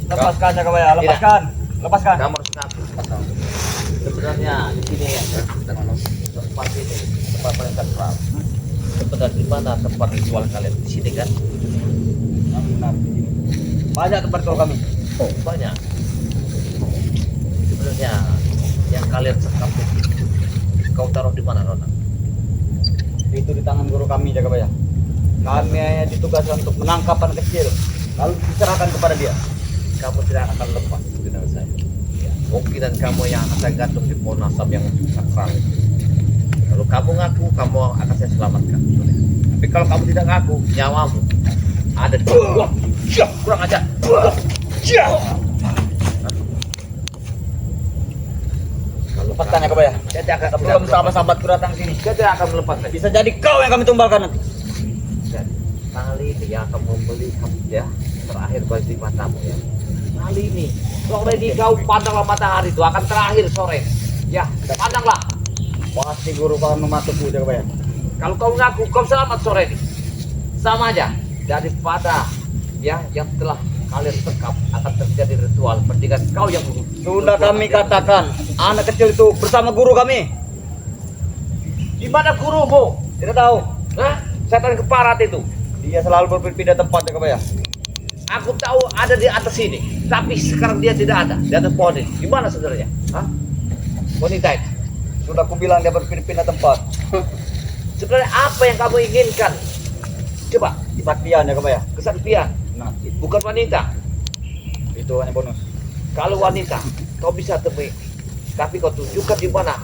Lepaskan ya Kabaya, lepaskan. Lepaskan. Kamu harus ngaku. Sebenarnya di sini ya, tempat ini tempat paling sakral. Sebenarnya di mana tempat ritual kalian di sini kan? Benar, di sini. Banyak tempat ritual kami. Oh banyak. Sebenarnya yang kalian sekap itu kau taruh di mana Ronald? Itu di tangan guru kami ya Kabaya. Kami hanya ditugaskan untuk menangkap anak kecil, lalu diserahkan kepada dia. Kamu tidak akan lepas dengan saya. Ya, kemungkinan kamu yang akan gantung di pohon asam yang sakral. Kalau kamu ngaku, kamu akan saya selamatkan. Tapi kalau kamu tidak ngaku, nyawamu ada di bawah. Kurang aja. Kalau Lepaskan ya Kabaya. saya tidak akan Sebelum sahabat-sahabatku datang sini, saya tidak akan melepaskan. bisa jadi kau yang kami tumbalkan nanti. Jadi, kali ini dia akan melihat ya terakhir bagi matamu ya. Kali ini sore ini kau pandanglah matahari itu akan terakhir sore. Ya, pandanglah. Pasti guru kau mematuku ya Kabaya. Kalau kau ngaku kau selamat sore ini. Sama aja daripada ya yang telah kalian sekap akan terjadi ritual mendingan kau yang Sudah kami katakan, anak kecil itu bersama guru kami. di mana gurumu? Tidak tahu. Hah? Setan keparat itu. Dia selalu berpindah tempat ya Kabaya. Aku tahu ada di atas sini, tapi sekarang dia tidak ada di atas pohon ini. Di mana sebenarnya? Hah? Wanita itu. Sudah aku bilang dia berpindah tempat. Sebenarnya apa yang kamu inginkan? Coba, Kesaktian ya Kabaya. kesaktian, Nah, bukan wanita. itu hanya bonus. Kalau wanita, kau bisa temui. Tapi kau tunjukkan di mana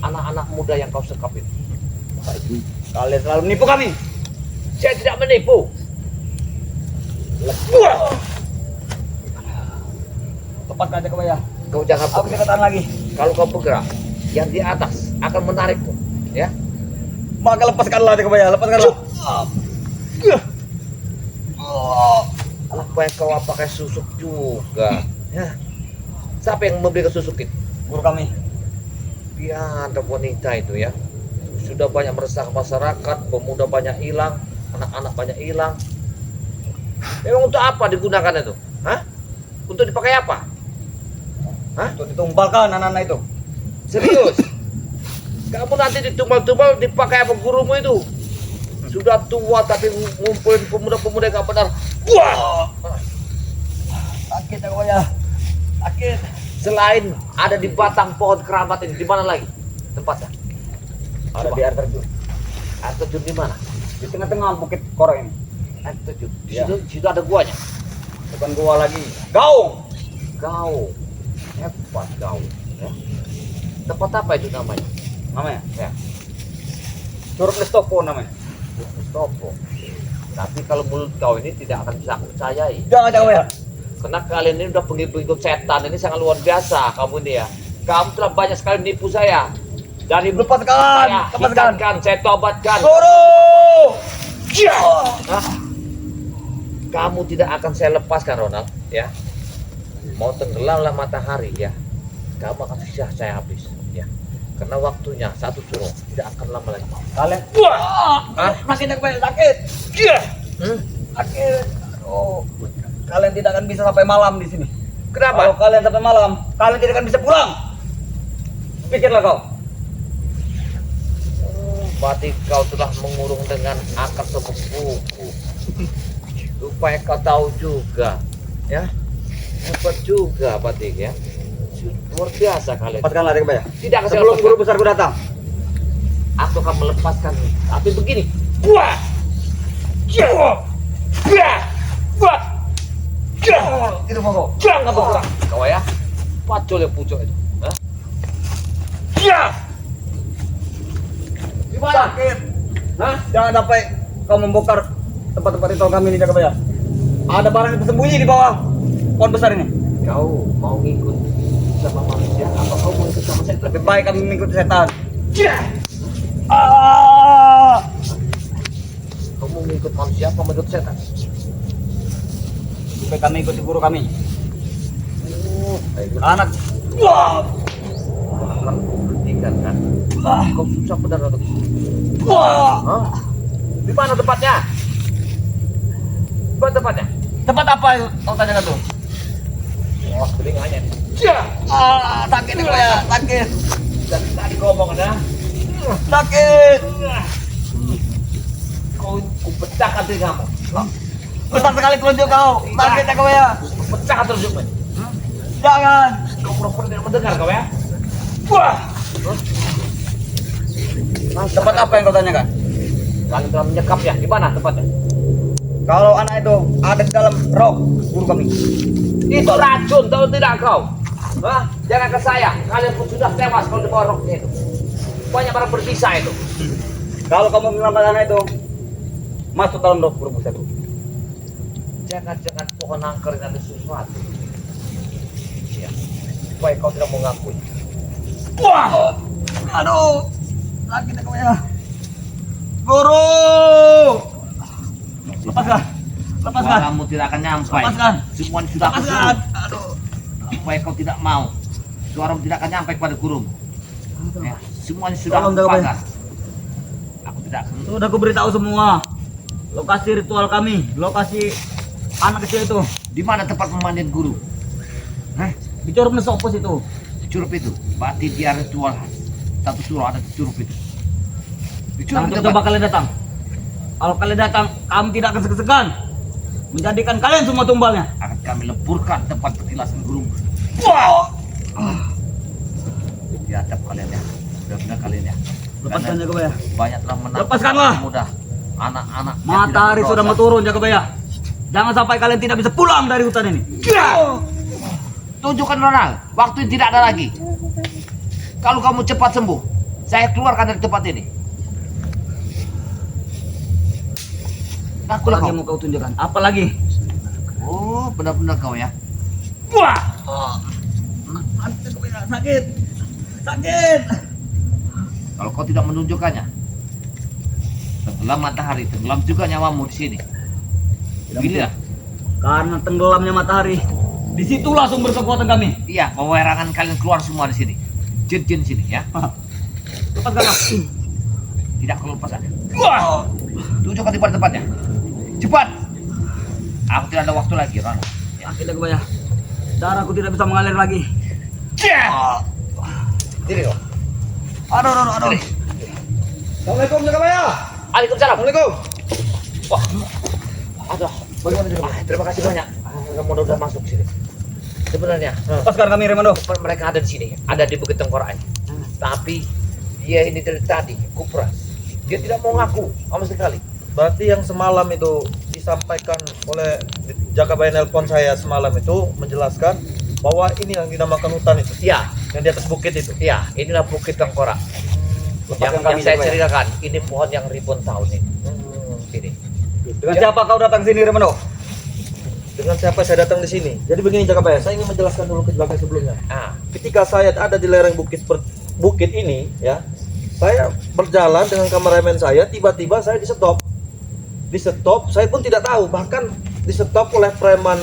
anak-anak muda yang kau sekap itu. Kalian selalu menipu kami. Saya tidak menipu. Lepaskan aja Kabaya. Kau jangan Aku bergerak. tidak tahan lagi. Kalau kau bergerak, yang di atas akan menarikmu. Ya, Maka lepaskanlah aja Kabaya. Lepaskanlah. apa yang kau pakai susuk juga? Ya, siapa yang memberi susuk itu? Guru kami. Ya, ada wanita itu ya. Sudah banyak meresahkan masyarakat, pemuda banyak hilang, anak-anak banyak hilang. Memang untuk apa digunakan itu? Hah? Untuk dipakai apa? Hah? Untuk ditumbalkan anak-anak itu. Serius? Kamu nanti ditumbal-tumbal dipakai apa gurumu itu? Sudah tua tapi ngumpulin pemuda-pemuda yang gak benar. Wah! Sakit ya Kabaya. Sakit. Selain ada di batang pohon keramat ini, di mana lagi tempatnya? Ada Coba. di air terjun. Air terjun di mana? Di tengah-tengah bukit korek ini. Air terjun. Di Ya. situ ada guanya. Bukan gua lagi. Gaung. Kau hebat kau. Ya. Tempat apa itu namanya? Namanya. Ya, Curug Lestoko namanya. Stopo. Tapi kalau mulut kau ini tidak akan bisa aku percayai. Jangan Kabaya. Karena kalian ini udah pengikut setan, ini sangat luar biasa kamu ini ya. Kamu telah banyak sekali menipu saya. Dari Lepaskan. saya Lepaskan. hidangkan, saya tobatkan. Suruh. Hah? Kamu tidak akan saya lepaskan Ronald, ya. Mau tenggelamlah matahari ya. Kamu akan saya habis, ya. Karena waktunya satu suruh tidak akan lama lagi. Kalian. Hah? Sakit ya Kabaya. Sakit. Hmm? Sakit. Oh. Kalian tidak akan bisa sampai malam di sini. Kalau Kenapa? kalian sampai malam, kalian tidak akan bisa pulang. Pikirlah kau. Berarti kau telah mengurung dengan akar sepupuku. Supaya kau tahu juga, ya. Cepat juga Batik ya. Luar biasa kalian. Lepaskanlah aja Kabaya. Tidak akan saya Sebelum lepaskan. guru besarku datang. Aku akan melepaskan. Tapi begini. Wah! Wah! Wah! Itu mau kau. Jangan bergerak. Kau ya. Pacul yang pucuk itu. Hah? Ya! Gimana? Sakit. Hah? Jangan sampai kau membongkar tempat-tempat ritual kami ini Kabaya. Ada barang yang tersembunyi di bawah pohon besar ini. Kau mau ngikut sama manusia? Apa kau mau ikut sama setan? Lebih baik kami mengikuti setan. Ya! Ah! Kau mau ngikut manusia apa mau ikut setan? Lebih baik kami ikuti guru kami. Baik. Anak. Wah! Akan buktikan kan? Kau susah benar untuk Wah! Hah? Di mana tempatnya? Di mana tempatnya? Tempat apa yang kau tanyakan tuh? awas telinganya. Sakit nih ya, sakit. Dan tadi ngomong ada. Sakit. Kau pecahkan telingamu. Besar sekali telunjuk kau. Sakit ya kau ya. Pecahkan telunjukmu. Jangan. Kau pura-pura tidak mendengar kau ya. Wah. Tempat apa yang kau tanyakan? Kalian telah menyekap ya. Di mana tempatnya? Kalau anak itu ada di dalam rok guru kami. Itu racun, tahu tidak kau? Hah? Jangan ke saya. Kalian pun sudah tewas kalau di bawah roknya itu. Banyak barang berbisa itu. Kalau kamu menyelamatkan anak itu, masuk dalam rok guru itu. Jangan-jangan pohon angker ini ada sesuatu. Ya. Supaya kau tidak mengakui. Wah. Aduh. Sakit ya kau ya. Guru. Lepaskan. Lepaskan. Kamu tidak akan nyampai. Lepaskan. Semua sudah aku Lepaskan. suruh. Aduh. Supaya kau tidak mau. Suaramu tidak akan nyampai kepada gurumu. Ya. Semuanya sudah Tolong, aku Jaga pagar. Aku tidak akan. Sudah aku beritahu semua. Lokasi ritual kami, lokasi anak kecil itu. Di mana tempat pemandian guru? Hah? Di Curug Nesopos itu. Curup itu. Berarti dia ritual khas. Satu surau ada di curup itu. Di curup Jangan itu coba kalian datang. Kalau kalian datang, kami tidak akan segan-segan menjadikan kalian semua tumbalnya. akan kami leburkan tempat petilasan guru. Wah. Dihadap kalian ya. Benar-benar kalian ya. Lepaskan Karena Jagabaya. banyak telah menangkap Lepaskanlah. anak muda. Anak-anak yang Matahari tidak sudah mau berdosa. turun Jagabaya. Jangan sampai kalian tidak bisa pulang dari hutan ini. Tunjukkan orang, waktu tidak ada lagi. Kalau kamu cepat sembuh, saya keluarkan dari tempat ini. Akulah Apalagi kau. mau kau tunjukkan? Apalagi? Oh, benar-benar kau ya. Wah. Sakit. Sakit. Kalau kau tidak menunjukkannya, tenggelam matahari, tenggelam juga nyawamu di sini. Gila. Karena tenggelamnya matahari, disitulah sumber kekuatan kami. Iya, pewerangan kalian keluar semua di sini. Jin-jin sini ya. Lepaskan aku. Tidak kau lepaskan. Wah. Tunjukkan di tempatnya. Cepat. Aku tidak ada waktu lagi, Ron. Ya. Sakit Jagabaya. Darahku tidak bisa mengalir lagi. Diri kau. Aduh. Diri. Assalamualaikum Jagabaya. Waalaikumsalam. Assalamualaikum. Wah. Aduh. Bagaimana Jagabaya? Terima kasih banyak. Kamu udah masuk sini. Sebenarnya Lepaskan kami Remando. mereka ada di sini, ada di Bukit Tengkorak. Tapi dia ini dari tadi kupras. Dia tidak mau ngaku sama sekali. Berarti yang semalam itu disampaikan oleh Jagabaya nelpon saya semalam itu menjelaskan bahwa ini yang dinamakan hutan itu, Iya, yang di atas bukit itu. iya, inilah Bukit Tengkorak. Yang kami, saya Jagabaya. ceritakan, ini pohon yang ribuan tahun ini. Ini. Dengan siapa kau datang sini Remando? Dengan siapa saya datang di sini? Jadi begini Jagabaya, saya ingin menjelaskan dulu ke Jagabaya sebelumnya. Ah, Ketika saya ada di lereng bukit ini, ya, saya berjalan dengan kameramen saya, tiba-tiba saya di stop. Saya pun tidak tahu, bahkan di stop oleh preman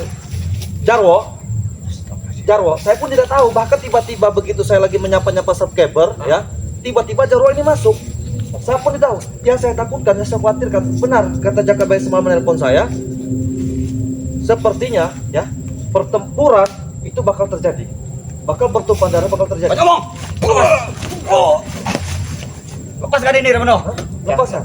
Jarwo. Saya pun tidak tahu, bahkan tiba-tiba begitu saya lagi menyapa-nyapa subscriber, ya, tiba-tiba Jarwo ini masuk. Saya pun tidak tahu. Yang saya takutkan, yang saya khawatirkan, benar kata Jagabaya semalam menelpon saya. Sepertinya, ya, pertempuran itu bakal terjadi, bakal bertumpah darah, bakal terjadi. Banyak ngomong. Lepaskan ini Remando. Lepaskan.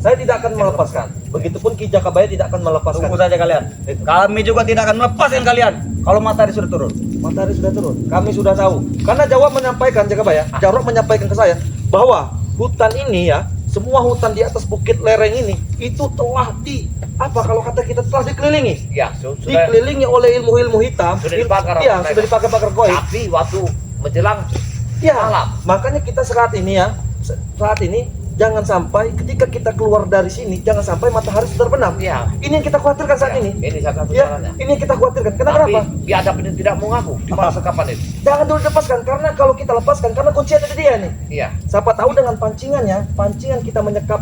Saya tidak akan melepaskan. Begitupun Ki Jagabaya tidak akan melepaskan. Tunggu saja kalian. Kami juga tidak akan melepaskan kalian kalau matahari sudah turun. Matahari sudah turun. Kami sudah tahu. Karena Jawa menyampaikan, Jagabaya, Jarwo menyampaikan ke saya bahwa hutan ini ya, semua hutan di atas bukit lereng ini itu telah kalau kata kita telah dikelilingi. ya, sudah. Dikelilingi oleh ilmu-ilmu hitam. Sudah dibakar oleh Iya, mereka. sudah dibakar-bakar goib. Tapi waktu menjelang Ya, malam. makanya kita saat ini jangan sampai ketika kita keluar dari sini, jangan sampai matahari sudah terbenam. Ya. Ini yang kita khawatirkan saat Ya, ini. ini salah satu Ya, caranya. ini yang kita khawatirkan. Kenapa? Tapi biadab ini tidak mau ngaku di masa kapan ini. Jangan dulu lepaskan, karena kalau kita lepaskan, karena kunci ada di dia nih. Iya. Siapa tahu dengan pancingan kita menyekap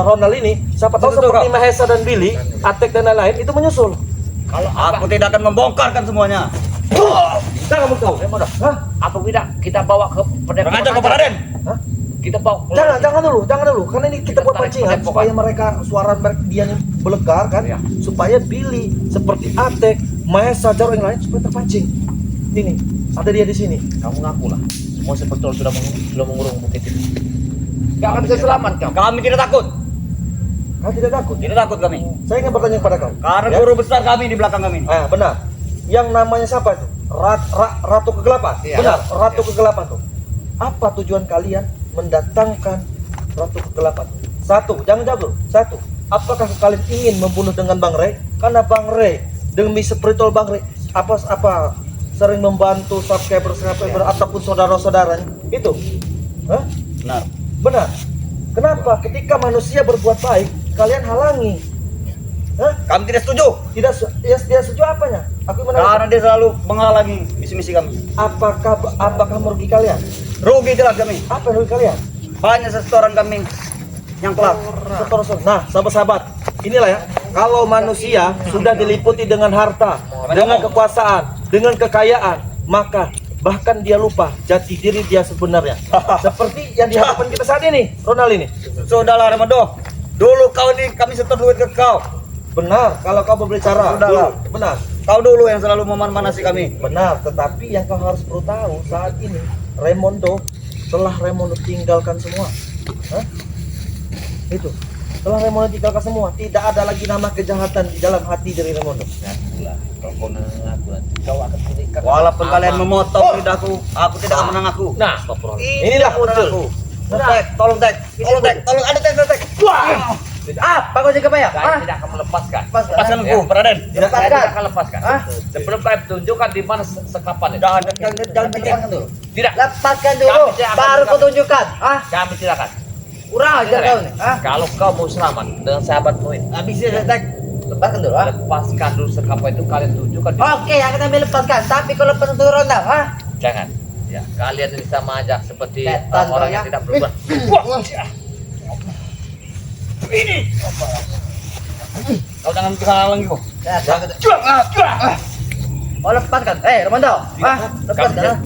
Ronald ini, siapa tahu Betul, seperti Kak. Mahesa dan Billy, Atek dan lain-lain itu menyusul. Kalau Aku tidak akan membongkarkan semuanya. Jangan kamu tahu. Hah? apa tidak kita bawa ke Kurang ajar kau aja. Raden. Hah? Kita bawa Jangan dulu, karena ini kita Kita buat tarik pancingan padepokan. supaya mereka suara mereka dia belegar kan, Iya. supaya Billy seperti Atek Mahesa Jaro yang lain supaya terpancing. Ini ada dia di sini. Kamu ngakulah. Semua seperti sudah mengurung bukit itu. Gak akan bisa selamat kamu. Kami tidak takut. Kau tidak takut? Tidak takut kami. Saya ingin bertanya kepada kau. Karena Ya? guru besar kami di belakang kami. Ah, benar. Yang namanya siapa itu? Ratu Kegelapan. Iya. Benar, Ratu Iya. Kegelapan tuh. Apa tujuan kalian mendatangkan Ratu Kegelapan? Satu, jangan jawab dulu. Satu, apakah kalian ingin membunuh dengan Bang Rey? Karena Bang Rey demi spiritual Bang Rey apa sering membantu subscriber ataupun saudara-saudaranya itu. Hah? Benar. Benar. Kenapa ketika manusia berbuat baik kalian halangi? Hah? Kami tidak setuju. Dia setuju apanya? Aku menang. Karena dia selalu menghalangi misi-misi kami. Apakah merugi kalian? Rugi jelas kami. Apa yang merugi kalian? Banyak setoran kami yang telah. Nah, sahabat-sahabat, inilah ya. Kalau manusia sudah diliputi dengan harta, dengan kekuasaan, dengan kekayaan, maka bahkan dia lupa jati diri dia sebenarnya. Seperti yang dihadapan kita saat ini, Ronald ini. Sudahlah Remando. Dulu kau ini kami setor duit ke kau. Benar, kalau kau berbicara. Sudahlah. Benar. Kau dulu yang selalu memanasi kami. Benar, tetapi yang kau harus perlu tahu saat ini Raimondo telah Raimondo tinggalkan semua. Hah? Itu. Telah Raimondo tinggalkan semua. Tidak ada lagi nama kejahatan di dalam hati dari Raimondo. Ngakulah. Kalau kau mengaku nanti kau akan berikan. Walaupun sama- kalian memotong lidahku, aku tidak akan menangaku. Nah, Inilah muncul. Tek, tolong tek, tolong ada tek. Wah. Apa kau jaga bayar? saya tidak akan melepaskan. Lepaskan Ya. aku, Raden. Saya Lepaskan. tidak akan lepaskan. Hah? Sebelum kalian tunjukkan di mana sekapan itu. Jangan Lepaskan dulu. Tidak. Lepaskan dulu, baru kau tunjukkan. Kami tidak akan. Kurang Dengar ya? Kalau kau mau selamat dengan sahabatmu ini, Habis ya tek. Lepaskan dulu. lepaskan dulu sekapan itu, kalian tunjukkan di Oke, akan kami lepaskan. Tapi kalau lepas untuk ronda, Jangan. Ya, kalian ini sama aja seperti Setan orang kau yang ya. tidak berubah. Kau jangan kehalang lagi kok. Oh, lepaskan. Romondo.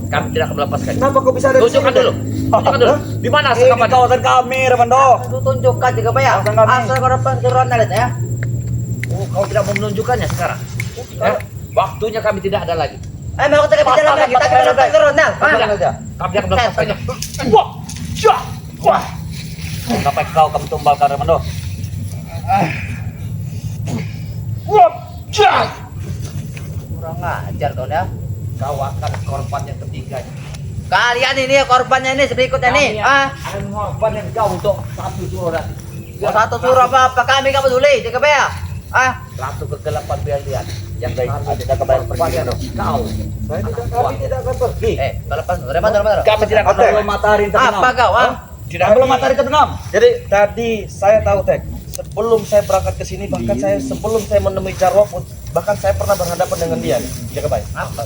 Kami tidak akan melepaskan. Kenapa kau bisa ada Tunjukkan dulu. Tunjukkan dulu. Di mana Di sekapan itu? kawasan kami, Remando. Lu tunjukkan juga bayar. Kawasan kami. Asal kau lepas ke ronda ya. Oh, kau tidak mau menunjukkannya sekarang. Ya? Waktunya kami tidak ada lagi. Mau kita di dalam lagi, tapi kalau lepas ke ronda. Kami akan melepaskannya. Wah! Syah! Wah! Sampai kami tumbalkan Remando. Wah! Syah! Kurang ajar kau ya. Kau akan korban yang ketiga. Kalian ini korbannya ini berikutnya nih. Akan korban yang kau untuk satu surat. Satu suruh apa kami kamu peduli, jaga bayar. Ratu kegelapan biar lihat. Yang baik Kami ada tidak kebayang korban pergi, yang kau. Kami tidak akan pergi. Lepas, Romondo. Kami tidak akan Sebelum matahari terbenam. Apa kau? Sebelum matahari terbenam. Jadi tadi saya tahu Tek, sebelum saya berangkat ke sini bahkan sebelum saya menemui Jarwo pun bahkan saya pernah berhadapan dengan dia. Jaga baik. Apa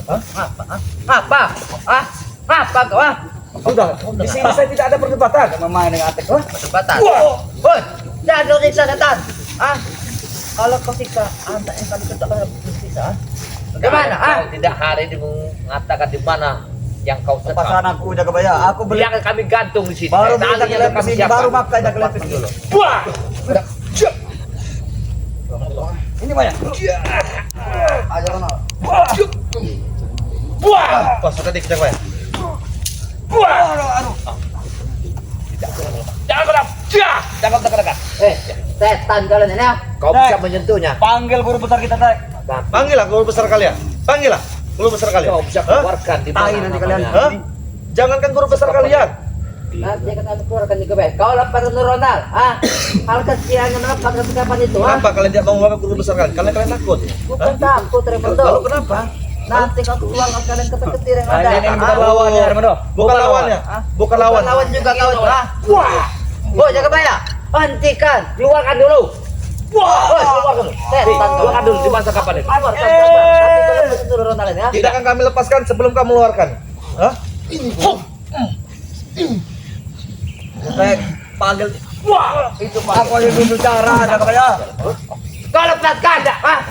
kau? Sudah. Di sini saya tidak ada perdebatan. Memain dengan Atek. Perdebatan. Woi, jangan lu siksa setan. Kalau kau siksa, anda yang kali kedua kau siksa. Bagaimana? Kau tidak hari ini mengatakan di mana yang kau Pasan sekap. aku jaga bayar. Aku beli Yang kami gantung di sini. baru Talinya kita kami kami siapkan. baru makan jaga lepis dulu. Wah! Ini banyak. Aja Ronald. Wah! Pas tadi jaga baik. Wah! Jangan kau jangan dekat-dekat. Setan kalian ini ya. Kau bisa menyentuhnya. Panggil guru besar kita, Tek. Panggillah guru besar kalian. Panggillah guru besar kalian. Kau bisa Hah? keluarkan di Tai mana nanti namanya. kalian. Hah? Jangankan guru besar kalian. Nanti akan aku keluarkan juga baik. Kau lepas ke Ronald. Hal kecilnya melepaskan kapan itu. Kenapa kalian tidak mau mengeluarkan guru besar kalian? Kalian takut. Bukan takut, Remondo. Lalu kenapa? Nanti kau keluarkan kalian ketir yang Nah, ada. ini bukan lawannya, Remando. Bukan lawannya. Bukan lawan. Lawan juga kau itu. Wah! Oh, jaga bayar. Hentikan. Keluarkan dulu. Wah, keluarkan dulu. Setan kau. Keluarkan dulu di masa kapan itu. Keluarkan. Tapi kau lepas ke Ronald ya. Tidak akan kami lepaskan sebelum kamu mengeluarkan. Hah? Tek, panggil. Wah! Itu Aku yang bicara, jaga bayar. Kau lepaskan.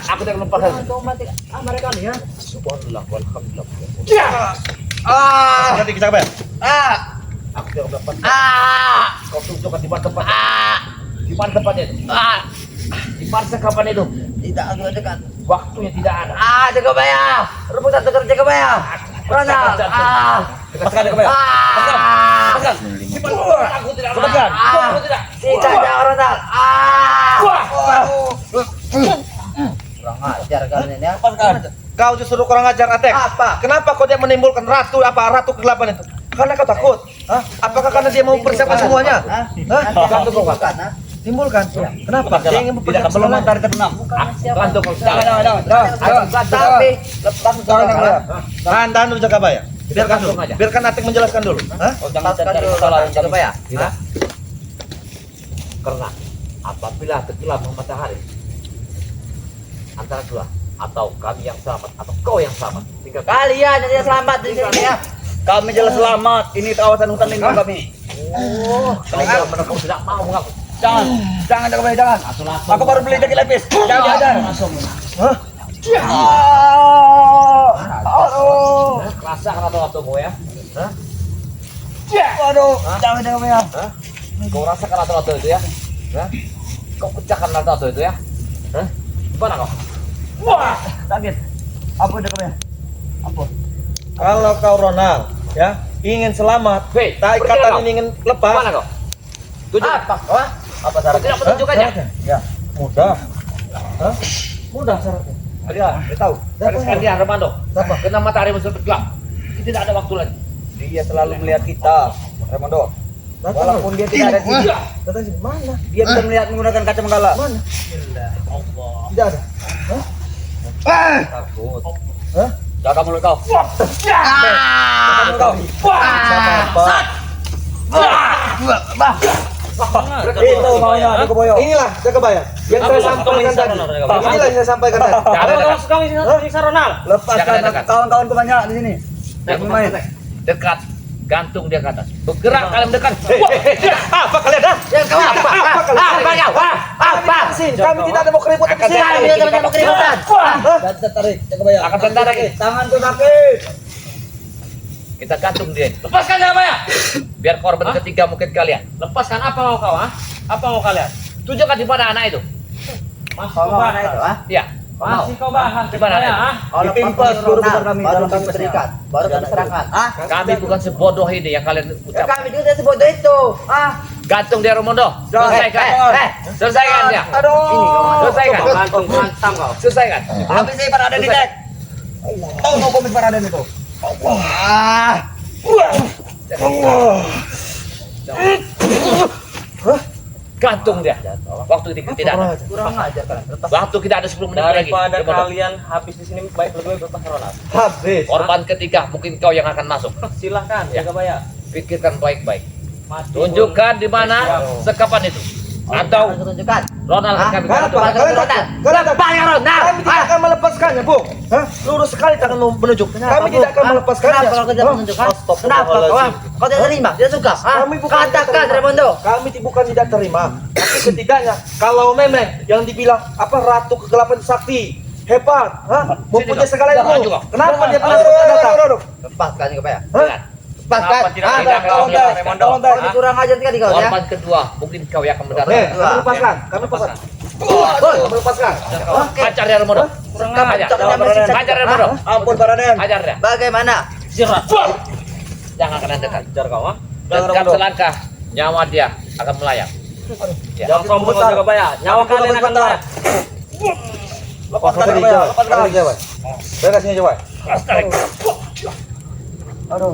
Aku tidak lepaskan. Kau mati. Mereka nih ya. Subhanallah walhamdulillah. Ya. Tadi kita apa ya? Aku tidak lepaskan. Kau tunjukkan di mana tempat. Di mana tempatnya itu? Di mana kapan itu? Di Tidak ada dekat. Waktunya tidak ada. Ah, Jagabaya. Rebutan tegar Jagabaya. Ronald. Ah. Lepaskan Jagabaya. Ah. Lepaskan. Aku tidak Lepaskan. marah. Aku tidak. Tidak ada Ronald. Ah. Kurang ajar kalian ya. Lepaskan. Kau justru kurang ajar, Atek. Apa? Kenapa kau dia menimbulkan ratu kegelapan itu? Karena kau takut. Hah? Apakah karena dia mau persiapkan semuanya? Hah? Hah? Gantung kau kan? Hah? Timbulkan. Kenapa? Dia ingin Tidak mempersiapkan belum semuanya. tarik terbenam. Siapa? Gantung kau. Tapi lepas Tahan dulu Jagabaya. Biarkan dulu. Langsung aja. Biarkan Atek menjelaskan dulu. Hah? Oh, jangan lepaskan cari dulu kesalahan Jagabaya. Tidak. Karena apabila tenggelam matahari antara dua, atau kami yang selamat atau kau yang selamat, tinggal Kalian yang selamat di sini ya. Kami jelas selamat. Ini kawasan hutan lindung kami. Oh, kalau mana kau tidak mau mengaku. Jangan, jangan Jagabaya, jangan. Aku baru beli daging lepis. Jangan. Hah? Aduh. Rasakan atau ya? Aduh, jangan Jagabaya. Hah? Kau rasakan atau itu ya? Hah? Kau pecahkan atau itu ya? Hah? Gimana kau? Wah, sakit. Apa Jagabaya? Apa? Kalau kau Ronald, ya, ingin selamat, Hei, pergi ikatan kau. ini ingin lepas. Gimana kau? Tunjuk. Apa? Wah? Apa Kau syaratnya? tidak menunjuk aja. Ya, mudah. Hah? Mudah syaratnya. Lihat, Dia tahu. sekarang dia Armando. Siapa? Kena matahari muncul tenggelam. Kita tidak ada waktu lagi. Dia selalu melihat kita, Raimondo. Walaupun dia tidak ada di sini, Datang sini. Mana? dia bisa melihat menggunakan kacamata. Mana? Allah. Tidak ada. Takut. Hah? Jaga mulut kau. Jaga mulut kau. Sama apa? Itu maunya Jagabaya. Inilah Jagabaya yang saya sampaikan tadi. Inilah yang saya sampaikan tadi. Jangan dekat. kami siksa Ronald. Lepaskan Jangan dekat. kawan-kawanku banyak di sini. Jangan main. Dekat. Gantung dia ke atas. Bergerak kalian mendekat. Apa kalian? Yang kau apa? Apa kalian? Apa kau? Apa? Kami tidak ada mau keributan di sini. Kami tidak mau keributan. Dan tertarik Jagabaya. Akan tentara lagi. Tanganku sakit. Kita gantung dia. Lepaskan Jagabaya. Biar korban ketiga mungkin kalian. Lepaskan apa mau kau, ah? Apa mau kalian? Tunjukkan di mana anak itu. Masih Kau kau mana bahas. itu? Ah? Iya. Masih kau bahas. Di mana, ya, Nek? ah? Kalau Ditimpas lepas guru Ronald, besar kami baru dalam kami tipesnya. terikat, baru kami serahkan. Ah? Kami bukan sebodoh ini yang kalian Ya, ucap. kami juga tidak sebodoh itu. Ah? Gantung dia Romondo. Selesaikan. Selesaikan dia. Aduh. Ini kau. Selesaikan. Gantung hantam kau. Selesaikan. Habis saya para di dek. Tahu mau komis para itu. Gantung dia. Waktu tidak ada. Kurang ajar kalian. Lepas. Waktu kita ada 10 menit lagi. Daripada Romondo. kalian habis di sini baik lebih lepas Ronald. Habis. Korban ketiga mungkin kau yang akan masuk. Silahkan, Ya. Jagabaya. Pikirkan baik-baik. Mati Tunjukkan di mana sekapan itu. Atau Aku tunjukkan. Ronald akan Ah, kami Kenapa? gantung. Ronald. Kalian Ronald. takut? Kalian takut? Lepas ya Ronald. Kami tidak akan melepaskannya, Bu. Hah? Lurus sekali tangan menunjuk. Kami tidak akan melepaskannya. Kenapa kalau tidak Hah? menunjukkan? Kenapa kau? Ah? Kau tidak terima? Tidak suka? Ah? Kami bukan Katakan tidak terima. Raimondo. Kami bukan tidak terima. Tapi setidaknya kalau memang yang dibilang apa ratu kegelapan sakti hebat, hah? Mempunyai Kau. segala Jangan ilmu. juga. Kenapa dia pernah Aduh, datang? Lepaskan juga ya. Hah? Lepaskan. Kenapa tidak Ah, tidak kau Raimondo? dah. Kau ini kurang ajar sekali kau ya. Korban kedua mungkin kau yang akan mendatang. Kami lepaskan. Kami lepaskan. Kami lepaskan. Oke. Hajar dia Romondo. Kurang Hajar. ajar. Masih cakap. Hajar dia Romondo. Ampun para den. Hajar dia. Bagaimana? Jangan kena dekat. Hajar kau, ah. Dekat selangkah nyawa dia akan melayang. Ya. Jangan sombong kau, Jagabaya. Nyawa kalian akan melayang. Lepaskan Tadi Jagabaya. coba. Lepaskan. Tadi coba. Saya kasihnya coba. Tarik. Aduh.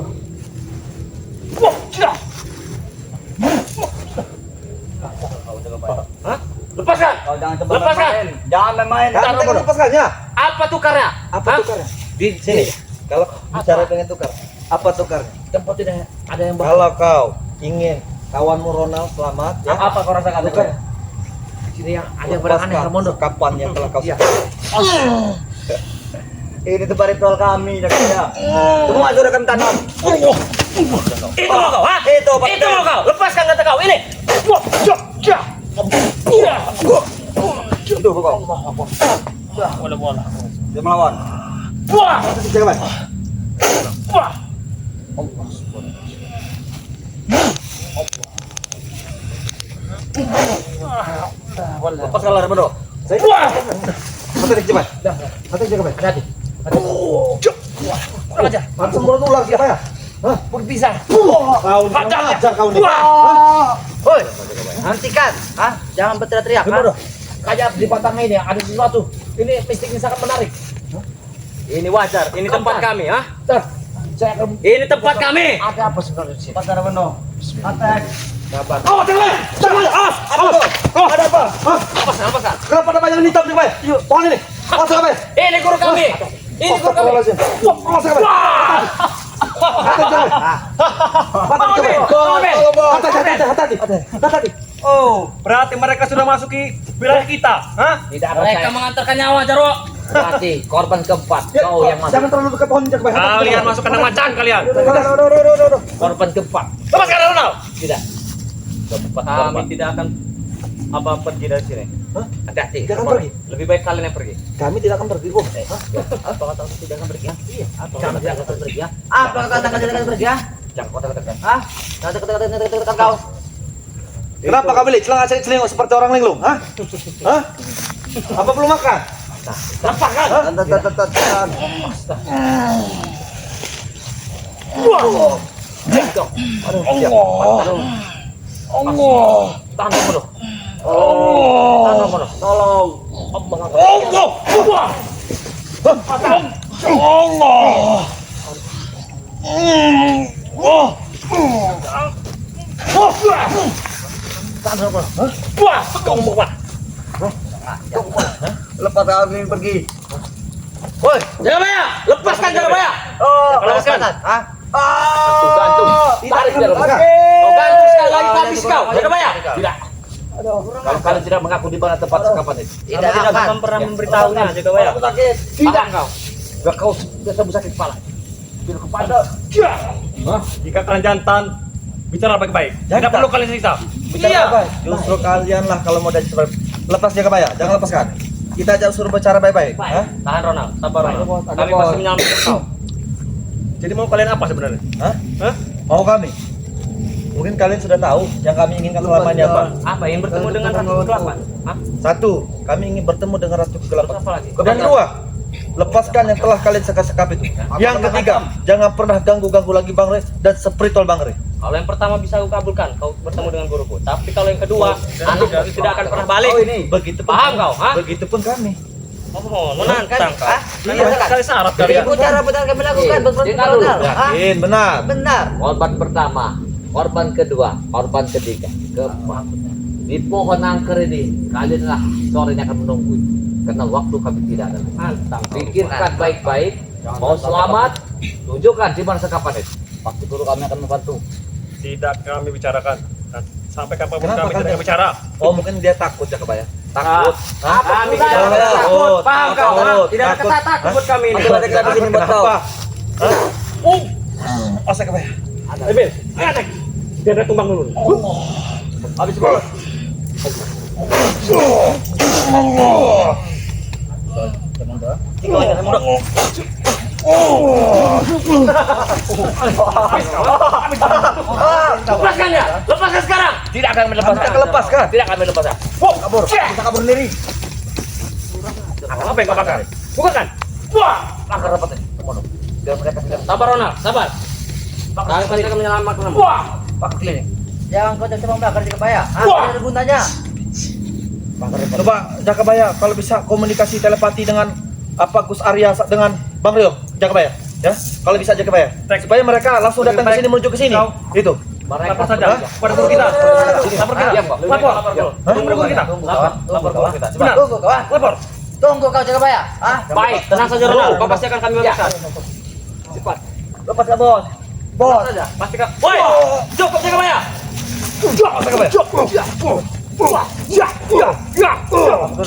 Hah? Lepaskan. Kau jangan coba Lepaskan. main. Jangan main-main. Kami tidak melepaskannya. Apa tukarnya? Apa Hah? tukarnya? Di Sini. Kalau bicara dengan tukar, apa tukarnya? tempat tidak ada yang baik. Kalau kau ingin kawanmu Ronald selamat, ya, Apa kau rasakan? tukar. Di sini yang ada yang barang aneh Romondo. Kapan yang telah kau Iya. Ini tempat ritual kami, Jagabaya. Semua sudah kami tanam. Itu mau kau, ha? Itu, Pak Itu mau kau. Lepaskan kata kau ini. Itu kau. Bola-bola. Dia melawan. Wah. Jangan. Wah. Lepaskanlah Raimondo. Wah. Hati-hati coba. Hati-hati coba. Hati. Kurang aja. Langsung berulang siapa ya? Hah? Bisa. Kau nih, kurang ajar kau nih. Woi, hentikan. Jangan berteriak-teriak. Gimana? Kayak di batang ini ada sesuatu. Ini mistiknya sangat menarik. Ini wajar. Ini tempat kami, ha? Ntar, saya akan Ini tempat kami. ada apa sebenarnya di sini? Pasar Beno. Attack. Sabar. Oh, jangan! Jangan! Ada apa? Apa kan? Kenapa ada banyak hitam nih, Pak? Yuk, pohon ini. Masuk apa? Ini guru kami. Ini guru kami. Masuk apa? Hati-hati. Oh, berarti mereka sudah masuki wilayah kita, ha? Tidak akan Mereka saya. mengantarkan nyawa, Jarwo. Berarti korban keempat. Kau yang masuk. Jangan terlalu dekat pohon ini, Pak. Kalian masuk kandang macan kalian. Korban keempat. Lepaskan Ronald. Tidak. Keempat Kami korban. tidak akan apa pergi dari sini. Hati-hati. Jangan pergi. Lebih baik kalian yang pergi. Kami tidak akan pergi, Bos. Apa kata kau tidak akan pergi? Iya. Apa Jangan kata tidak akan pergi? Apa kata-kata jangan pergi? Jangan kau katakan. Kata-kata kau. Kenapa kau beli celana celinguk seperti orang linglung? Hah? Hah? Apa belum makan? Lepaskan. Allah. Tahan dulu. Tahan dulu. Tolong. Lepas kami pergi. Woi, Jarabaya, lepaskan Jarabaya. Lepaskan. Gantung. Tarik dia lepaskan. Kau gantung sekali lagi habis kau, Jarabaya. Tidak. Kalau kalian tidak mengaku di mana tempat sekapan itu. Tidak akan. pernah memberitahunya, Jarabaya. Tidak kau. Gak kau sudah sembuh sakit kepala. Tidak kepada. Jika kalian jantan, bicara baik-baik. Tidak Jantan. perlu kalian cerita. Bicara baik. Justru kalian lah kalau mau jadi lepas dia kebaya, jangan lepaskan. Kita aja suruh bicara baik-baik. Hah? Tahan Ronald, sabar Ronald. Kami bos. pasti menyelamatkan kau. Jadi mau kalian apa sebenarnya? Hah? Hah? Mau kami? Mungkin kalian sudah tahu yang kami inginkan selama ini apa? Apa? Ingin bertemu dengan Ratu Kegelapan? Hah? Satu, kami ingin bertemu dengan Ratu Terus Kegelapan. apa lagi? Dan dua, lepaskan yang telah kalian sekap-sekap itu. Yang ketiga, jangan pernah ganggu-ganggu lagi Bang Re dan spiritual Bang Re. Kalau yang pertama bisa aku kabulkan, kau bertemu dengan guruku. Tapi kalau yang kedua, anak tidak akan pernah balik. Oh ini. Begitupun Paham kau, ha? Begitupun kami. Oh, menantang kau. Iya, Sekali syarat Jadi kalian. cara benar kami lakukan buat Jadi Ronald. dulu. Yakin, benar. Benar. Korban pertama, korban kedua, korban ketiga, keempat. Di pohon angker ini, kalianlah sorenya akan menunggu. Karena waktu kami tidak ada. Mantap. Pikirkan baik-baik. Mau selamat, tunjukkan di mana sekapan itu. Pasti guru kami akan membantu. Tidak kami bicarakan. Sampai kapanpun Kenapa kami kalian? tidak bicara. Oh, mungkin dia takut ya kebaya. Takut. Apa Kami tidak tidak ada takut. takut. Paham kau? ha? Takut. Tidak ada Takut. kata takut buat kami ini. Masih ada kita di sini buat kau. Oh, saya kebaya. Emil, ayo naik. Biar dia tumbang dulu. Habis bos. Tinggal aja, mudah. Lepaskan ya, lepaskan sekarang. Tidak akan melepaskan. Kita lepaskan. Tidak akan melepaskan. Kabur. Kita kabur sendiri. Apa yang kau bakar? Bukakan. Wah, Angker dapat ini. Biar mereka tidak. sabar Ronald, sabar. Kami pasti akan menyelamatkan kamu. Wah, Pak klinik. Jangan kau coba membakar di kebaya. Wah. Tidak ada gunanya. Coba Jakabaya kalau bisa komunikasi telepati dengan apa Gus Arya dengan Bang Rio Jakabaya ya. Kalau bisa Jakabaya. Supaya mereka langsung datang ke sini menuju ke sini. Itu. Mereka Lapor saja Hah? kepada guru kita. Lapor kita. Diam, Pak. Lapor. Diam. Lapor ke guru kita. lapor ke kita. Benar. Tunggu kawan. Lapor. Tunggu kau Jakabaya. Baik, tenang saja Ronald. Kau pasti akan kami bebaskan. Cepat. Lepas ya, Bos. Bos. Saja, pasti kau. Woi, cukup Jakabaya. Jakabaya.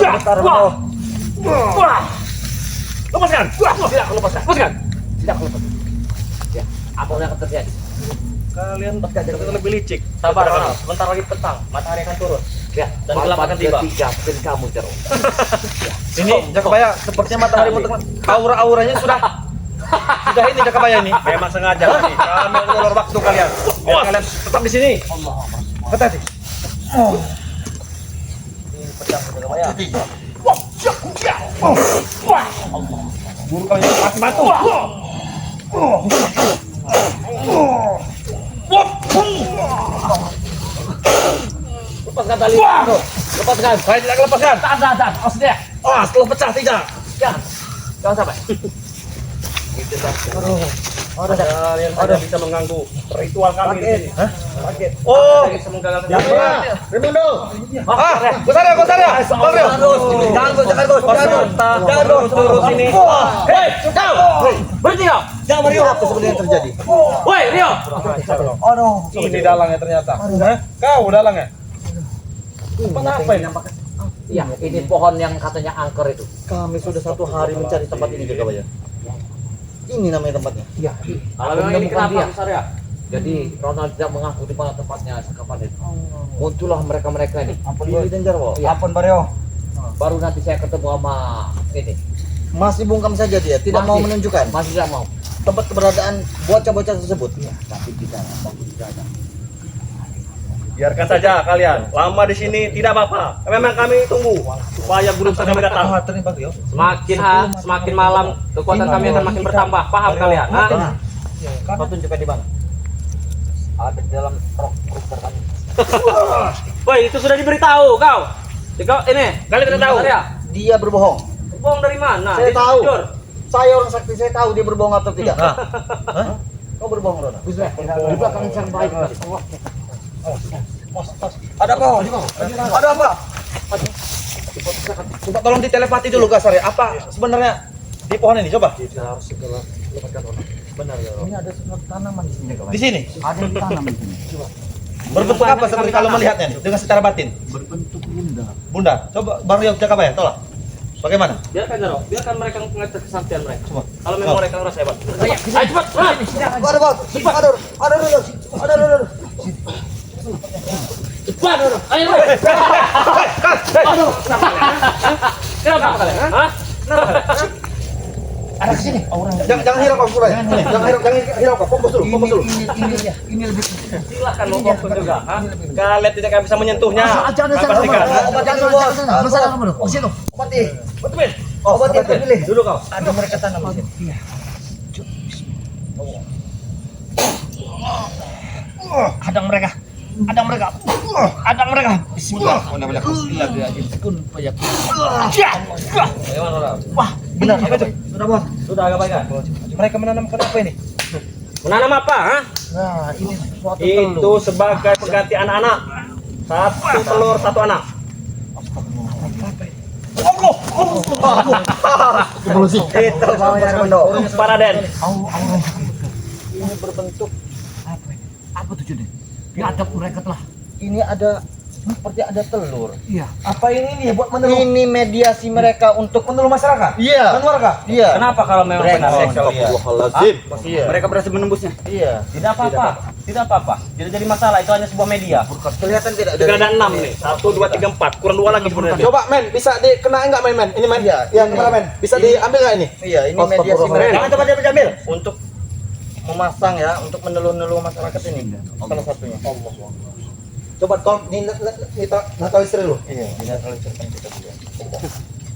Bentar, Bos. Lepaskan. Tidak aku lepaskan. Lepaskan. Tidak aku lepaskan. Ya, apa yang akan terjadi? Kalian kita lebih licik. Sabar Ronald. Bentar lagi petang, matahari akan turun. Ya, Dan gelap akan tiba. Ketiga, mungkin kamu jeruk. Ini Jakabaya sepertinya matahari mau aura-auranya sudah ini Jakabaya ini. Memang sengaja nih. Kami ulur waktu kalian. Biar kalian tetap di sini. Hati-hati. Guru kami mati batu. Lepaskan tali. Aduh, lepaskan. Saya tidak lepaskan. Tak, awas dia. Oh, setelah pecah tidak. Jangan sampai. Kalian tidak bisa mengganggu ritual kami di sini. Oh, Bisa menggagalkan Raimundo. Gosaria. Jangan terus ini. Hei, kau! Berhenti kau! Jangan Mario. Apa sebenarnya yang terjadi? Woi, Rio! ini dalangnya ternyata. Kau dalangnya. Kenapa ini? Iya, ini pohon yang katanya angker itu. Kami sudah 1 hari mencari tempat ini Jagabaya. Ini namanya tempatnya. Iya. Kalau memang ini menemukan kenapa, Sarya? Jadi Ronald tidak mengaku di mana tempatnya sekapan itu. Muncullah mereka ini. Ini dan Jarwo. Iya. Apun Baryo. Baru nanti saya ketemu sama ini. Masih bungkam saja dia, tidak mau Masih. menunjukkan Masih tidak mau. tempat keberadaan bocah-bocah tersebut. Tapi tidak ada. Biarkan saja kalian. Lama di sini tidak apa-apa. Memang kami tunggu supaya guru kami datang. Semakin malam kekuatan kami akan makin bertambah. Paham kalian? Ha? Kau tunjukkan di mana? Ada di dalam rok kami. Woi, itu sudah diberitahu kau. Kau ini, kalian tidak tahu. Sarya, Dia berbohong. bohong dari mana? Saya Dia tahu. jujur. Saya orang sakti, saya tahu dia berbohong atau tidak. Kau berbohong, Rona. Bisa. Di belakang yang baik. Ada apa? Ada apa? Coba tolong ditelepati dulu Gasar ya. Apa sebenarnya di pohon ini? Coba. Kita harus segera lepaskan orang. Benar ya. Ini ada sesuatu tanaman di sini Jagabaya. Di sini. Ada yang ditanam di sini. Berbentuk apa seperti kalau melihatnya nih? Dengan secara batin. Berbentuk bunda. Bunda, coba Mario Jagabaya, tolong. Bagaimana? Biarkan Jaro, biarkan mereka mengerti kesaktian mereka. Coba. Kalau memang mereka orang hebat. Ayo cepat. Ada bos. Ada. Cepat. Ayo. Aduh. Kenapa kalian? Hah? Ada sini. Orang. Jangan hiraukan Suraya. Jangan hiraukan. Fokus dulu. Ini lebih. Silakan lo fokus juga. Hah? Kalian tidak akan bisa menyentuhnya. Jangan Saya pastikan. Masalah kamu dong. Oh, situ. Obati. Obati terpilih. Dulu kau. Ada mereka tanam di sini. Iya. Hadang mereka. Bismillah. Wah, benar. Sudah bos. Sudah agak baik kan? Mereka menanamkan apa ini? Menanam apa? Hah? Nah, ini sesuatu Itu sebagai pengganti anak-anak. 1 telur 1 anak. Itu namanya Raimundo. Paraden. ini berbentuk apa ini? Apa tujuannya? Di adab mereka telah. Ini ada seperti ada telur. Iya. Apa ini buat menelur? Ini mediasi mereka untuk menelur masyarakat. Iya. Warga. Iya. Kenapa kalau memang benar? Iya. Mereka berhasil menembusnya. Iya. Tidak apa-apa. Tidak apa-apa. Tidak jadi masalah. Itu hanya sebuah media. Kelihatan tidak Sudah ada 6 nih. 1, 2, 3, 4. Kurang 2 lagi sebenarnya. Coba men, bisa dikenain nggak men? Ini men. Iya. Yang kameramen. Bisa diambil nggak ini? Iya, ini mediasi mereka. Jangan coba dia ambil. Untuk memasang ya, untuk menelur-nelur masyarakat ini. Salah satunya. Coba tolong kita naturalisir dulu. Iya, dinaturalisirkan kita dulu.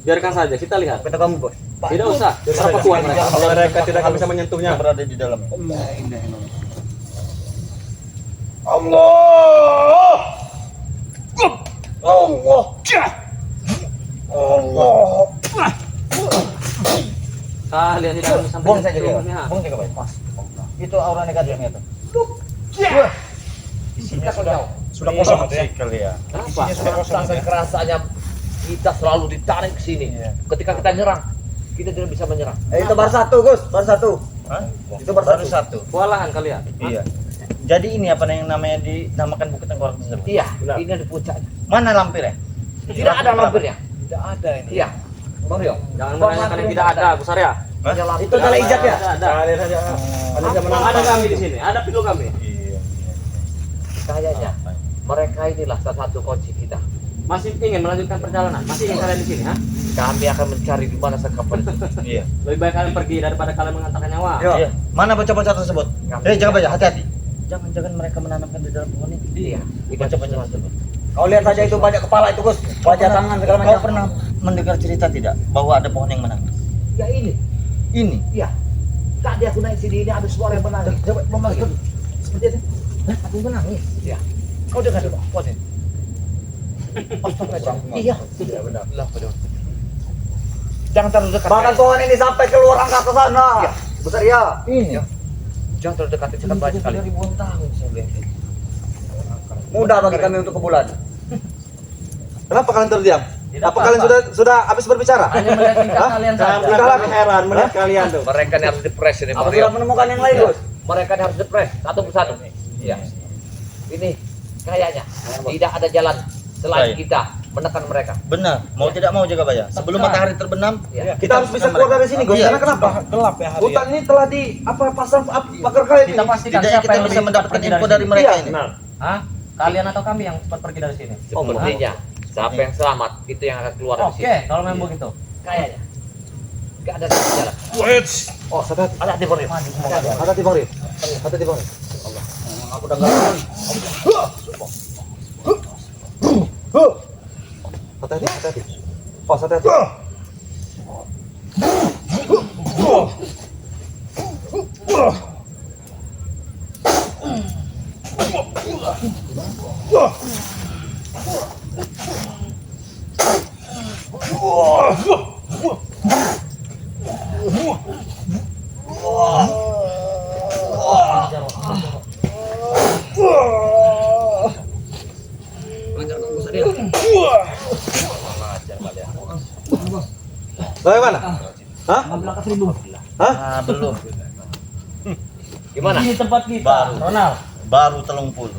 Biarkan saja. Kita lihat. Kata kamu, Bos. Tidak usah. Berapa kuat mereka? Kalau mereka tidak akan bisa menyentuhnya. Berada di dalam. Kalian tidak akan sampai Buang saja dia. menyentuhnya. Buang saja baik. Itu aura negatifnya tuh. Isinya sudah kosong sekali ya. Kenapa? Sampai kerasanya kita selalu ditarik ke sini. Ketika kita nyerang, kita tidak bisa menyerang. Itu baru satu, Gus. Baru satu. Hah? Itu baru satu. Kewalahan kalian. Iya. Jadi ini apa yang namanya dinamakan Bukit Tengkorak tersebut? Iya, ini di puncaknya. Mana lampirnya? Tidak ada lampirnya. Tidak ada ini. Iya. Bang Rio. Jangan menanyakan yang tidak ada, Gus Arya. Itu adalah ijab ya? Ada. Ada kami di sini. Ada pilu kami. Iya. Kayaknya mereka inilah salah satu kunci kita. Masih ingin melanjutkan perjalanan? Masih ingin kalian di sini, ha? Kami akan mencari di mana sekapan itu. Iya. Lebih baik kalian pergi daripada kalian mengantarkan nyawa. Iya. Mana bocah-bocah tersebut? Jangan baca, hati-hati. Jangan mereka menanamkan di dalam pohon ini. Iya. Bocah-bocah tersebut. Kau lihat saja itu banyak kepala itu, Gus. Wajah tangan segala Kau macam. pernah mendengar cerita tidak bahwa ada pohon yang menangis? Ya ini. Ini. Iya. Tadi aku naik sini ini ada suara yang menangis. Coba memanggil. Seperti itu. Hah? Aku menangis. Iya. Kau dengar coba. Pohon ini. Astagfirullah. Iya. Tidak benar. Lah, benar. Jangan terlalu dekat. Bahkan pohon ini sampai keluar angkasa sana. Iya. Besar ya. Ini. Jangan terlalu dekat. Cepat banyak sekali. Ribuan tahun saya lihat. Mudah bagi kami untuk ke bulan. Kenapa kalian terdiam? Tidak Apa kalian sudah habis berbicara? Hanya melihat tingkah kalian saja. Tingkah laku heran melihat kalian tuh. Mereka ini harus depres ini, Apa Mario. sudah menemukan yang lain, Bos? Mereka ini harus depres satu persatu. Iya. Ini kayaknya tidak ada jalan selain Baik. kita menekan mereka. Benar, mau tidak mau jaga bayar. Sebelum matahari terbenam, Ya. Kita harus bisa keluar dari sini, Gus. Iya. Karena kenapa? Gelap ya hari. Hutan ini telah di pasang pagar kayu Kita ini. pastikan Tidaknya siapa kita yang bisa lebih mendapatkan cepat pergi info dari sini. mereka Iya, ini. Hah? Kalian atau kami yang cepat pergi dari sini? Sepertinya siapa yang selamat itu yang akan keluar dari Oke, sini. kalau memang begitu. Kayaknya nggak ada jalan. Oh, hati-hati. Ada di Mario. Hati-hati, Bang Rif. Hati-hati, Bang Rif. Aku udah enggak tahu. Hati-hati, hati-hati. Oh, hati-hati. Bagaimana? Hah? Hah? Ah, belum. Gimana? Ini tempat kita, Ronald. Baru 30.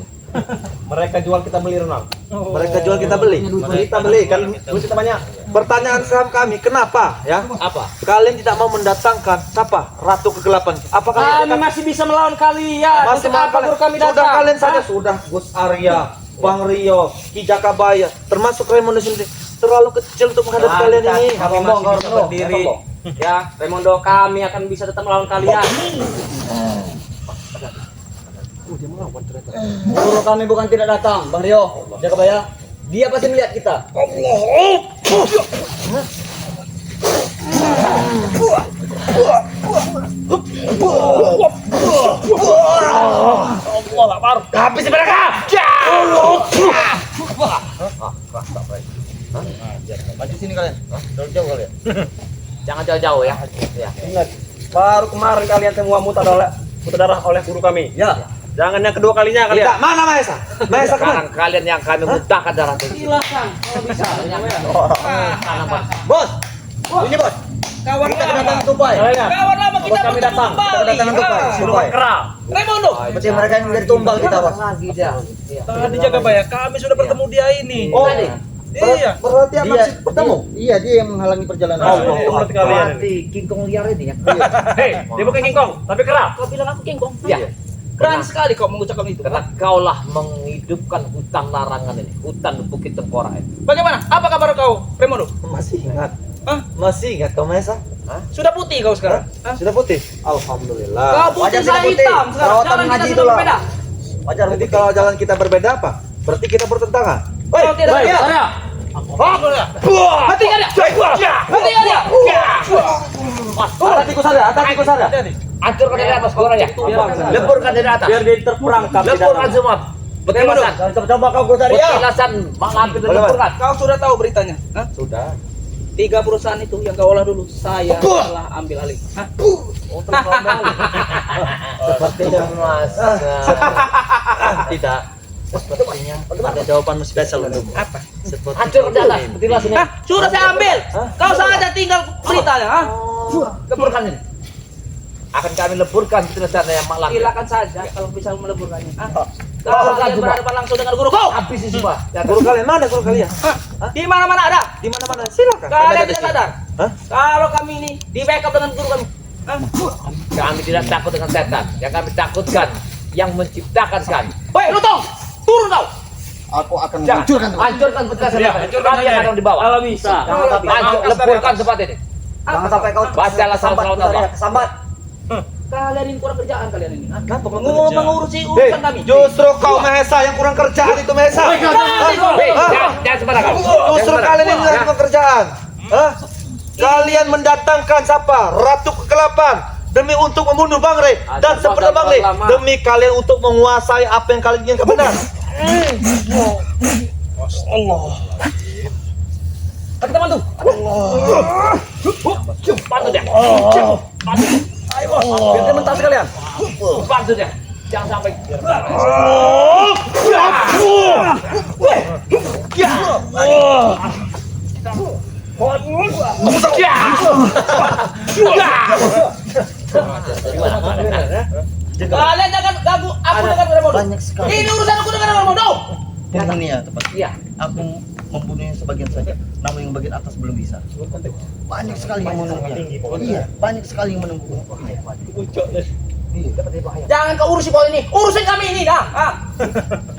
Mereka jual kita beli, Ronald. Mereka jual kita beli. Kita beli kan duit kita banyak. Pertanyaan kami, kenapa ya? Apa? Kalian tidak mau mendatangkan siapa? Ratu Kegelapan. Apa Kami kalian masih bisa melawan kalian. masih Untuk mau apa guru kami datang? sudah kalian saja Hah? sudah Gus Arya, Bang Rio, Ki Jakabaya, termasuk Raymond sendiri terlalu kecil untuk menghadapi kalian ini. Kami masih bisa berdiri. Ya, Raimondo, kami akan bisa tetap melawan kalian. Guru kami bukan tidak datang, Bang Rio. Jakabaya. Dia pasti melihat kita. Habis mereka. Maju sini kalian. Terlalu jauh kalian. Jangan jauh-jauh ya. Ya. Ingat, baru kemarin kalian semua muntah darah oleh guru kami. Ya. Jangan yang kedua kalinya Tidak, kalian. mana Mahesa? Mahesa kemana? Sekarang kalian yang kami muntahkan darah itu. Silakan, kalau bisa. Bos. Ini, Bos. Kawan Kita kedatangan tupai. Kawan lama kita Bos kami datang. Kita kedatangan tupai. Siluman kera. Raimondo. Berarti mereka yang menjadi tumbal kita, Bos. Lagi dia. Tadi jaga bayar, kami sudah bertemu dia ini. Oh, Tadi. Iya. berarti anak Dia sih bertemu. Iya, dia yang menghalangi perjalanan. Berarti kalian. Berarti King Kong liar ini ya. Hei, dia bukan King Kong, tapi kera. Kau bilang aku King Kong? Iya. Berani sekali kau mengucapkan itu. Karena kaulah menghidupkan hutan larangan ini, hutan Bukit Tengkorak ini. Bagaimana? Apa kabar kau, Raimondo? Masih ingat. Hah? Masih ingat kau Mahesa? Sudah putih kau sekarang? Hah? Sudah putih? Alhamdulillah. Kau putih, Wajar saya tidak putih. hitam sekarang. Perawatan Jalan kita ngaji sudah itulah. berbeda. Wajar Jadi kalau jalan kita berbeda apa? Berarti kita bertentangan. Kau tidak baik. ada. Saya. Mati nggak dia? Mati nggak dia? Hati-hatiku saja, hati-hatiku saja. Hancurkan dari atas suaranya. Leburkan dari atas. Biar dia terperangkap di Leburkan dalam. semua. Petilasan. Coba kau Gus Arya. Petilasan mengambil dan leburkan. Kau sudah tahu beritanya? Hah? Sudah. 3 perusahaan itu yang kau olah dulu, saya telah ambil alih. Hah? Sepertinya Masa. tidak. Sepertinya ada jawaban spesial untukmu. Apa? Seperti Hancur ke atas. Petilasan ini. Hah? Sudah saya ambil. Kau saja tinggal beritanya. Hah? Leburkan ini. Akan kami leburkan petilasan yang malang. Silakan saja kalau bisa meleburkannya. Hah? Oh, Kau kalian coba. berhadapan langsung dengan guru kau. Habis ini semua. Ya, Guru kalian mana guru kalian? Di mana-mana ada. Di mana-mana? Silakan. Kalian Ada di tidak sini. sadar. Hah? Kalau kami ini di backup dengan guru kami. Hah? Kami tidak takut dengan setan. Yang kami takutkan yang menciptakan kami. Woi, Lutong, turun kau. Aku akan Jangan. menghancurkan tempat. Hancurkan petilasan Iya, ini. hancurkan Kami yang saja. akan di bawah. Kalau bisa. Jangan sampai Hancur, leburkan tempat ini. Jangan sampai kau Bacalah sambat salam-salam Gus Arya, Allah. sambat. Kalian ini kurang kerjaan kalian ini. Hah? Kenapa kau Mengurusi Hei, urusan kami. justru kau Mahesa yang kurang kerjaan itu Mahesa. Berani kau. Hei, jangan sembarangan. Justru Jangan kalian ini sembarangan. yang kurang kerjaan. Hah? Kalian mendatangkan siapa? Ratu Kegelapan demi untuk membunuh Bang Rey dan seperti Bang Rey demi kalian untuk menguasai apa yang kalian inginkan, benar? Allah. Kita bantu. Bantu dia. Bantu. Ayo bos, biar dia mentas sekalian. Bantu dia. Jangan sampai. Kalian jangan ganggu aku dengan remote. Banyak sekali. Ini urusan aku dengan remote. Ini ya tepat. Iya. Aku membunuhnya sebagian saja, namun yang bagian atas belum bisa. Banyak sekali yang menunggunya. Iya, banyak sekali yang menunggu. Iya. Jangan kau urusi poin ini. Urusin kami ini dah.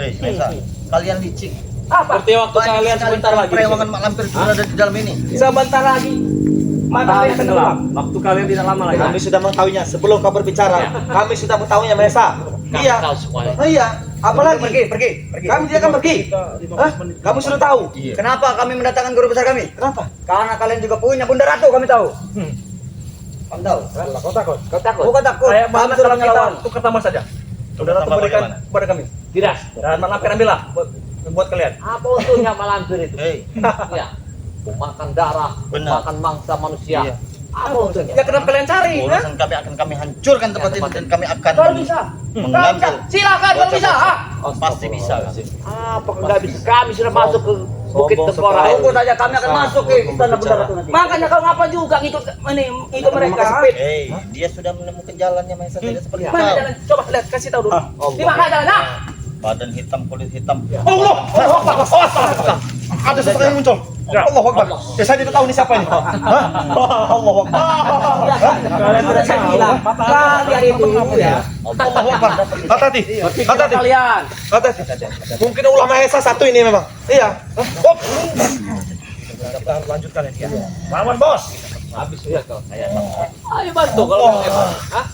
Hei, Mesa, kalian licik. Apa? Seperti waktu Banyak kalian sekali sebentar lagi. perewangan mak lampir sudah ada di dalam ini. Sebentar lagi. Matahari tenggelam. Waktu kalian tidak lama lagi. Kami sudah mengetahuinya sebelum kau berbicara. Kami sudah mengetahuinya, Mesa. Iya. Tahu semuanya. Iya. Apalagi? Pergi. Kami tidak akan pergi. Hah? Kamu sudah tahu? Kenapa kami mendatangkan guru besar kami? Kenapa? Karena kalian juga punya Bunda Ratu, kami tahu. Kamu tahu? Kau takut? Kau takut? Bukan takut. Kayak Kami mana sudah kalau kita melawan. tukar tambah saja? Saudara Ratu berikan kepada kami. Tidak. Dan Mak Lampir ambillah buat kalian. Apa untungnya malampir itu? Hei, Ya. Makan darah, Benar. makan mangsa manusia. Iya. Apa untungnya? Ya kenapa kalian cari? urusan kami akan kami hancurkan tempat ini dan kami akan Kalau bisa. Kalau bisa. mengambil. Silakan kalau bisa. Pasti bisa. Apa enggak bisa? Kami sudah masuk ke Bukit Tengkorak. Tunggu saja, kami akan masuk ke istana Bunda Ratu nanti. Makanya kau ngapa juga ngikut ikut mereka? Hei, dia sudah menemukan jalannya Mesa tidak seperti Mana kau. jalan? Coba lihat, kasih tahu dulu. Di mana jalan? Badan hitam, kulit hitam. Allah! Ada sesuatu yang muncul. Allah Akbar. Ya saya tidak tahu ini siapa ini. Hah? Allah Akbar. Kalian sudah saya bilang, kalian itu ya. Allah Akbar. Hati-hati. Hati-hati. Kalian. Hati-hati. Mungkin ulah Mahesa satu ini memang. Iya. Hop. Kita harus lanjutkan ini ya. Lawan bos. Habis sudah kau. Ayo bantu kalau mau hebat. Hah?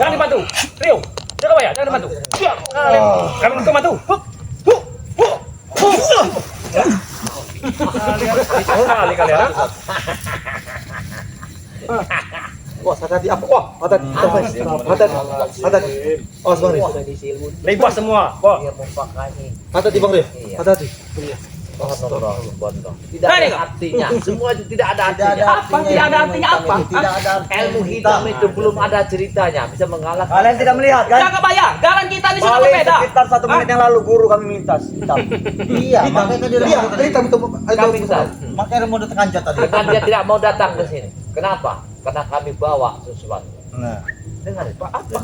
Jangan dibantu. Rio. Jaga bayar, jangan dibantu. Kalian untuk bantu. Kali kalian. Wah, hati-hati apa? Wah, hati-hati. Hati-hati. Awas Bang Rio. Bebas semua. Wah. Hati-hati Bang Rio. Hati-hati. Tidak ada artinya. Semua itu tidak ada artinya. Apa? Tidak ada artinya apa? Tidak ada Ilmu hitam itu belum ada ceritanya. Bisa mengalahkan. Kalian tidak melihat kan? Jaga bayar. Jalan kita ini sudah Paling berbeda. sekitar 1 menit yang lalu guru kami minta hitam. Iya, makanya tadi Iya, hitam itu. Kami tahu. makanya mau datang anjat tadi. Karena dia tidak mau datang ke sini. Kenapa? Karena kami bawa sesuatu. Nah. Dengar, Pak. Apa?